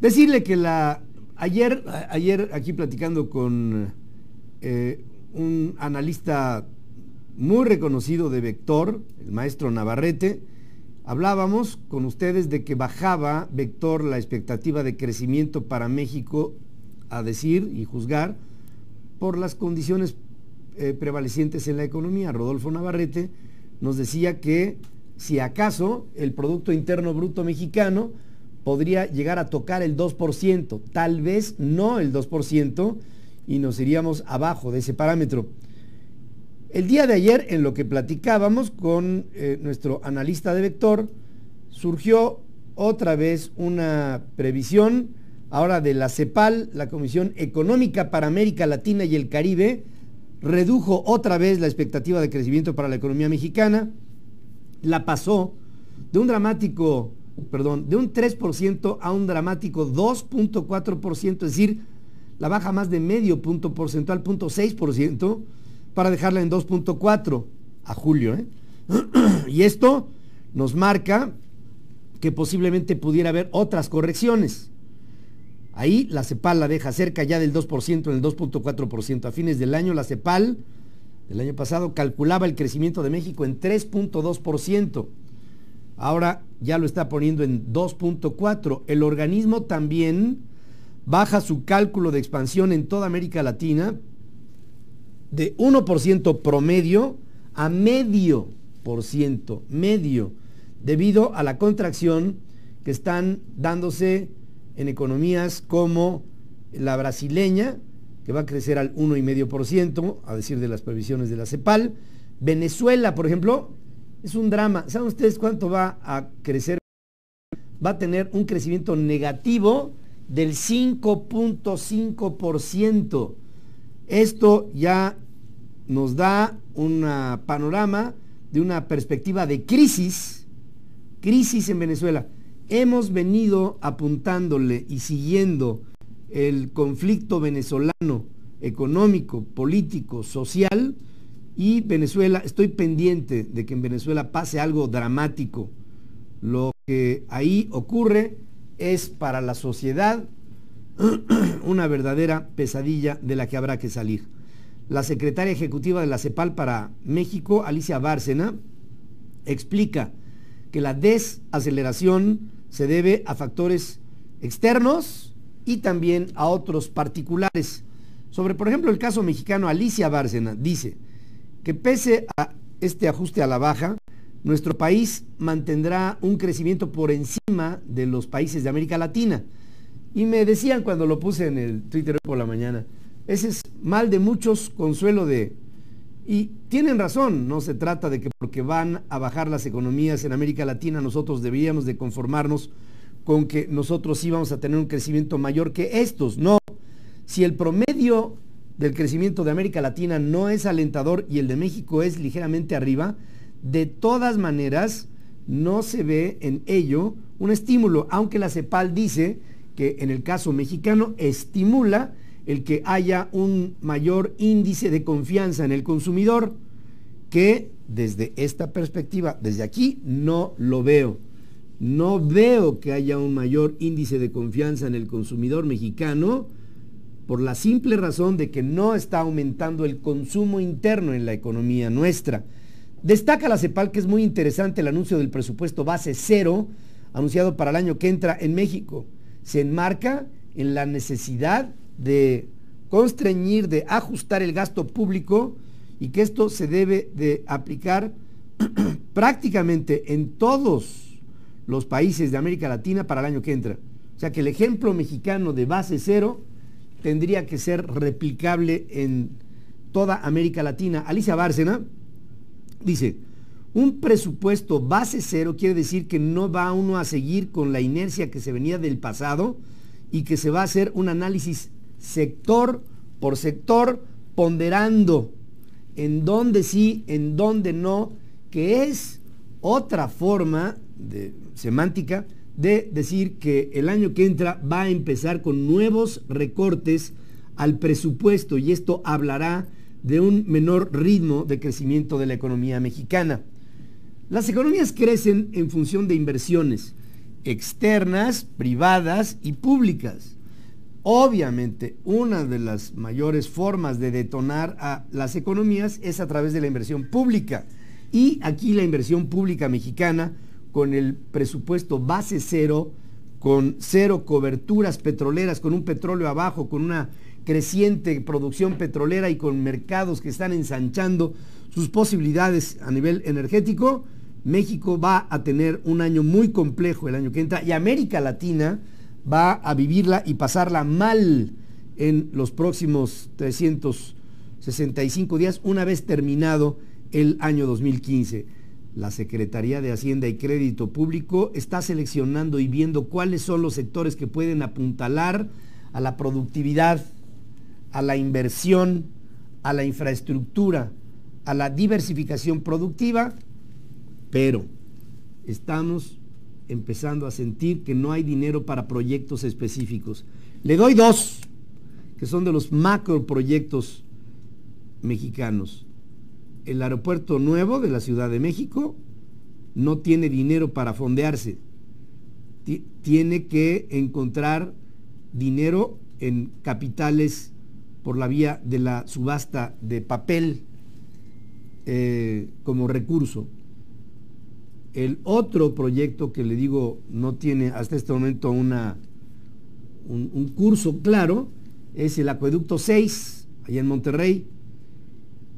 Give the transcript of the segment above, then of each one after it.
Decirle que ayer aquí platicando con un analista muy reconocido de Vector, el maestro Navarrete, hablábamos con ustedes de que bajaba Vector la expectativa de crecimiento para México, a decir y juzgar por las condiciones prevalecientes en la economía. Rodolfo Navarrete nos decía que si acaso el Producto Interno Bruto mexicano podría llegar a tocar el 2%, tal vez no el 2%, y nos iríamos abajo de ese parámetro. El día de ayer, en lo que platicábamos con nuestro analista de Vector, surgió otra vez una previsión, ahora de la CEPAL, la Comisión Económica para América Latina y el Caribe, redujo otra vez la expectativa de crecimiento para la economía mexicana, la pasó de un 3% a un dramático 2.4%, es decir, la baja más de medio punto porcentual, 0.6%, para dejarla en 2.4 a julio. Y esto nos marca que posiblemente pudiera haber otras correcciones. Ahí la CEPAL la deja cerca ya del 2%, en el 2.4%. A fines del año, la CEPAL del año pasado calculaba el crecimiento de México en 3.2%. Ahora ya lo está poniendo en 2.4%. El organismo también baja su cálculo de expansión en toda América Latina de 1% promedio a medio por ciento, debido a la contracción que están dándose en economías como la brasileña, que va a crecer al 1,5%, a decir de las previsiones de la CEPAL. Venezuela, por ejemplo, es un drama. ¿Saben ustedes cuánto va a crecer? Va a tener un crecimiento negativo del 5.5%. Esto ya nos da un panorama de una perspectiva de crisis en Venezuela. Hemos venido apuntándole y siguiendo el conflicto venezolano económico, político, social, y Venezuela, estoy pendiente de que en Venezuela pase algo dramático. Lo que ahí ocurre es para la sociedad una verdadera pesadilla de la que habrá que salir. La secretaria ejecutiva de la CEPAL para México, Alicia Bárcena, explica que la desaceleración se debe a factores externos y también a otros particulares. Sobre, por ejemplo, el caso mexicano, Alicia Bárcena dice que pese a este ajuste a la baja, nuestro país mantendrá un crecimiento por encima de los países de América Latina. Y me decían cuando lo puse en el Twitter por la mañana, ese es mal de muchos, consuelo de... Y tienen razón, no se trata de que porque van a bajar las economías en América Latina nosotros deberíamos de conformarnos con que nosotros sí vamos a tener un crecimiento mayor que estos. No, si el promedio del crecimiento de América Latina no es alentador y el de México es ligeramente arriba, de todas maneras no se ve en ello un estímulo, aunque la CEPAL dice que en el caso mexicano estimula el que haya un mayor índice de confianza en el consumidor, que desde esta perspectiva, desde aquí, no lo veo. No veo que haya un mayor índice de confianza en el consumidor mexicano por la simple razón de que no está aumentando el consumo interno en la economía nuestra. Destaca la CEPAL que es muy interesante el anuncio del presupuesto base cero anunciado para el año que entra en México. Se enmarca en la necesidad de constreñir, de ajustar el gasto público y que esto se debe de aplicar prácticamente en todos los países de América Latina para el año que entra. O sea que el ejemplo mexicano de base cero tendría que ser replicable en toda América Latina. Alicia Bárcena dice, un presupuesto base cero quiere decir que no va uno a seguir con la inercia que se venía del pasado y que se va a hacer un análisis sector por sector, ponderando en dónde sí, en dónde no, que es otra forma semántica de decir que el año que entra va a empezar con nuevos recortes al presupuesto y esto hablará de un menor ritmo de crecimiento de la economía mexicana. Las economías crecen en función de inversiones externas, privadas y públicas. Obviamente, una de las mayores formas de detonar a las economías es a través de la inversión pública. Y aquí la inversión pública mexicana, con el presupuesto base cero, con cero coberturas petroleras, con un petróleo abajo, con una creciente producción petrolera y con mercados que están ensanchando sus posibilidades a nivel energético, México va a tener un año muy complejo el año que entra, y América Latina va a vivirla y pasarla mal en los próximos 365 días, una vez terminado el año 2015. La Secretaría de Hacienda y Crédito Público está seleccionando y viendo cuáles son los sectores que pueden apuntalar a la productividad, a la inversión, a la infraestructura, a la diversificación productiva, pero estamos empezando a sentir que no hay dinero para proyectos específicos. Le doy dos, que son de los macro proyectos mexicanos. El aeropuerto nuevo de la Ciudad de México no tiene dinero para fondearse. Tiene que encontrar dinero en capitales por la vía de la subasta de papel como recurso. El otro proyecto que le digo no tiene hasta este momento un curso claro es el Acueducto 6, allá en Monterrey,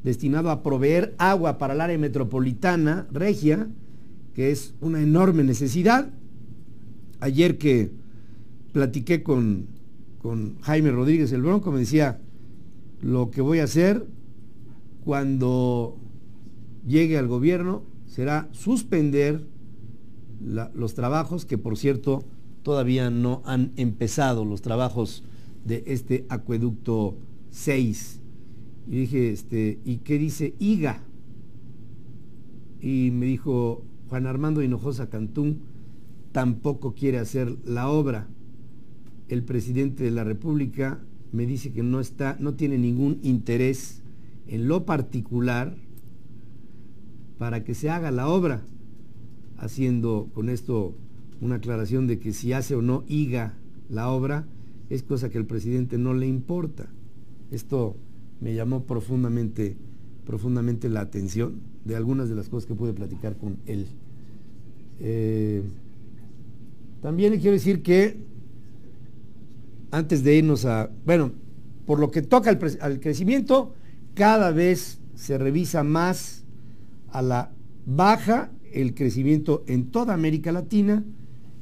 destinado a proveer agua para el área metropolitana regia, que es una enorme necesidad. Ayer que platiqué con Jaime Rodríguez el Bronco, me decía, lo que voy a hacer cuando llegue al gobierno será suspender los trabajos, que por cierto todavía no han empezado los trabajos de este Acueducto 6. Y dije, ¿y qué dice IGA? Y me dijo, Juan Armando Hinojosa Cantú tampoco quiere hacer la obra. El presidente de la República me dice que no tiene ningún interés en lo particular para que se haga la obra, haciendo con esto una aclaración de que si hace o no IGA la obra es cosa que al presidente no le importa. Esto me llamó profundamente la atención de algunas de las cosas que pude platicar con él. También le quiero decir que antes de irnos por lo que toca al crecimiento, cada vez se revisa más a la baja el crecimiento en toda América Latina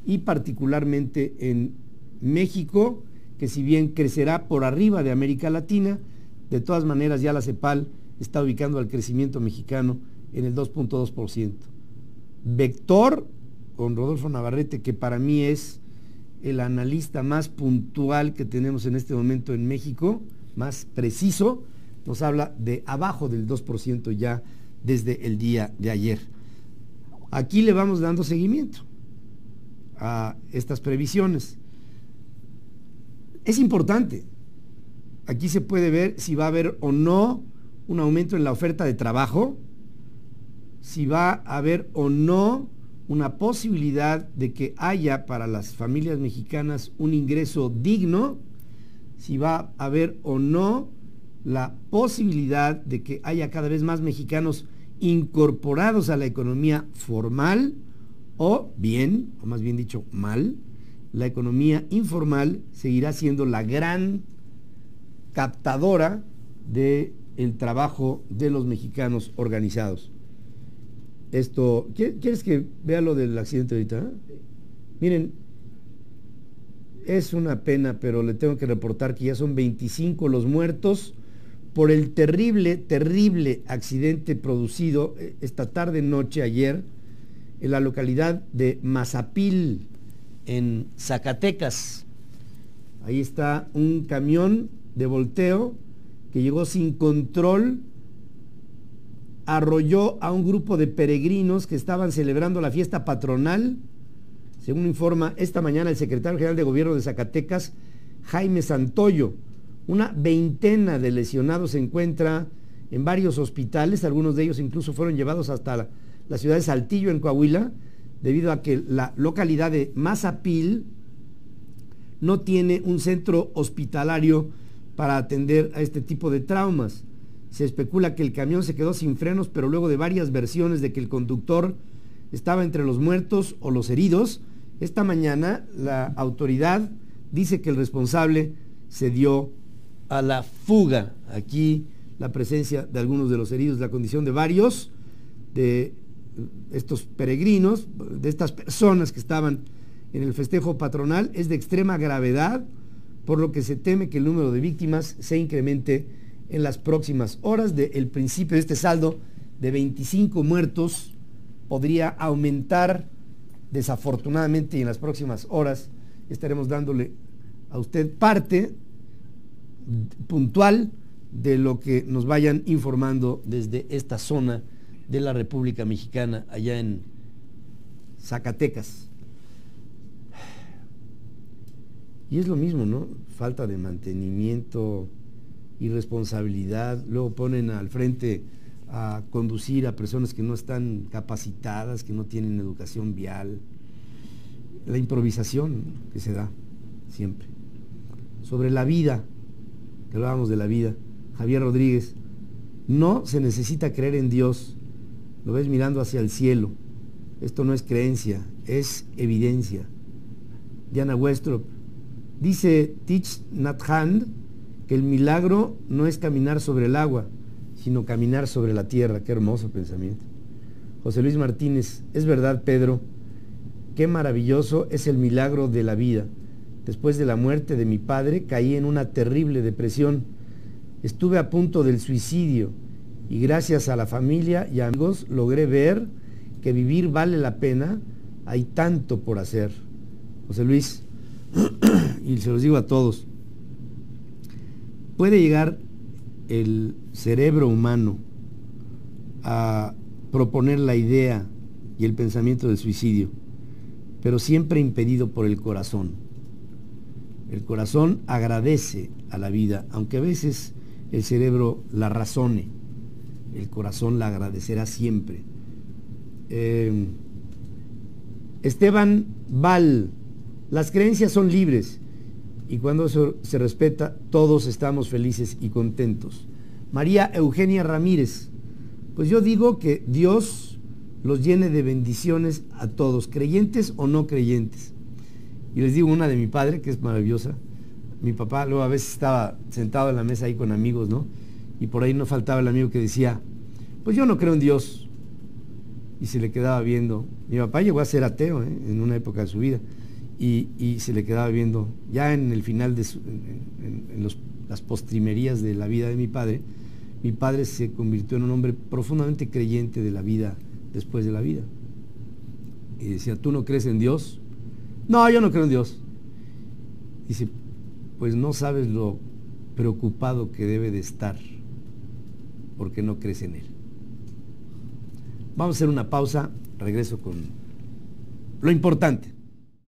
y particularmente en México, que si bien crecerá por arriba de América Latina, de todas maneras ya la CEPAL está ubicando al crecimiento mexicano en el 2.2%. Vector, con Rodolfo Navarrete, que para mí es el analista más puntual que tenemos en este momento en México, más preciso, nos habla de abajo del 2% ya desde el día de ayer. Aquí le vamos dando seguimiento a estas previsiones. Es importante. Aquí se puede ver si va a haber o no un aumento en la oferta de trabajo, si va a haber o no una posibilidad de que haya para las familias mexicanas un ingreso digno, si va a haber o no la posibilidad de que haya cada vez más mexicanos incorporados a la economía formal, o más bien dicho, mal, la economía informal seguirá siendo la gran captadora del trabajo de los mexicanos organizados. Esto, ¿quieres que vea lo del accidente ahorita? Miren, es una pena, pero le tengo que reportar que ya son 25 los muertos por el terrible accidente producido esta tarde-noche ayer en la localidad de Mazapil, en Zacatecas. Ahí está un camión de volteo que llegó sin control, arrolló a un grupo de peregrinos que estaban celebrando la fiesta patronal. Según informa esta mañana el secretario general de Gobierno de Zacatecas, Jaime Santoyo, una veintena de lesionados se encuentra en varios hospitales, algunos de ellos incluso fueron llevados hasta la ciudad de Saltillo, en Coahuila, debido a que la localidad de Mazapil no tiene un centro hospitalario para atender a este tipo de traumas. Se especula que el camión se quedó sin frenos, pero luego de varias versiones de que el conductor estaba entre los muertos o los heridos, esta mañana la autoridad dice que el responsable se dio a la fuga. Aquí la presencia de algunos de los heridos, la condición de varios de estos peregrinos, de estas personas que estaban en el festejo patronal, es de extrema gravedad, por lo que se teme que el número de víctimas se incremente en las próximas horas. El principio de este saldo de 25 muertos podría aumentar desafortunadamente, y en las próximas horas estaremos dándole a usted parte puntual de lo que nos vayan informando desde esta zona de la República Mexicana, allá en Zacatecas. Y es lo mismo, ¿no? Falta de mantenimiento, irresponsabilidad. Luego ponen al frente a conducir a personas que no están capacitadas, que no tienen educación vial. La improvisación que se da siempre. Sobre la vida, que hablábamos de la vida, Javier Rodríguez, no se necesita creer en Dios. Lo ves mirando hacia el cielo. Esto no es creencia, es evidencia. Diana Westrop, dice Thich Nhat Hanh que el milagro no es caminar sobre el agua, sino caminar sobre la tierra. Qué hermoso pensamiento. José Luis Martínez, es verdad, Pedro, qué maravilloso es el milagro de la vida. Después de la muerte de mi padre caí en una terrible depresión. Estuve a punto del suicidio y gracias a la familia y amigos logré ver que vivir vale la pena. Hay tanto por hacer. José Luis, y se los digo a todos, puede llegar el cerebro humano a proponer la idea y el pensamiento del suicidio, pero siempre impedido por el corazón. El corazón agradece a la vida, aunque a veces el cerebro la razone, el corazón la agradecerá siempre. Esteban Val, las creencias son libres y cuando eso se respeta, todos estamos felices y contentos. María Eugenia Ramírez, pues yo digo que Dios los llene de bendiciones a todos, creyentes o no creyentes. Y les digo una de mi padre, que es maravillosa. Mi papá luego a veces estaba sentado en la mesa ahí con amigos, ¿no? Y por ahí no faltaba el amigo que decía, pues yo no creo en Dios. Y se le quedaba viendo. Mi papá llegó a ser ateo, en una época de su vida. Y se le quedaba viendo, ya en el final de las postrimerías de la vida de mi padre se convirtió en un hombre profundamente creyente de la vida después de la vida. Y decía, ¿tú no crees en Dios? No, yo no creo en Dios. Dice, pues no sabes lo preocupado que debe de estar porque no crees en Él. Vamos a hacer una pausa, regreso con lo importante.